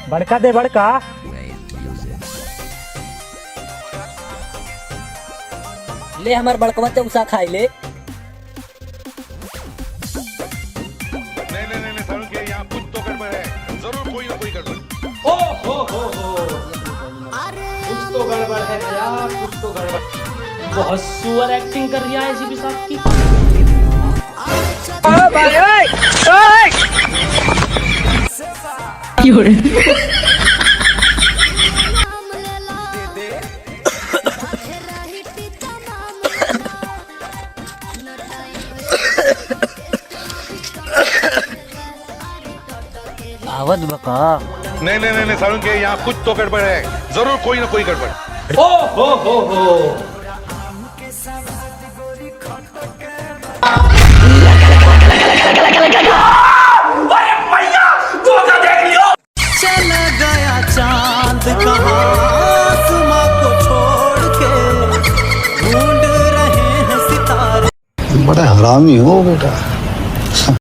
बड़का दे बड़का। ले हमार बड़कवा चौसा खाई ले। नहीं सारुण के यहाँ कुछ तो गड़बड़ है, जरूर कोई ना कोई गड़बड़। हो कुछ तो गड़बड़ है यार, कुछ तो गड़बड़। बहुत सुअर एक्टिंग कर रही है ऐसी भी साहब की। क्यों रे? आवत बका। नहीं सारुण के यहाँ कुछ तो गड़बड़ है, जरूर कोई ना कोई गड़बड़। हो चला गया चांद कहाँ आसमां को छोड़ के, ढूंढ रहे हैं सितारे। बड़ा हरामी हो बेटा।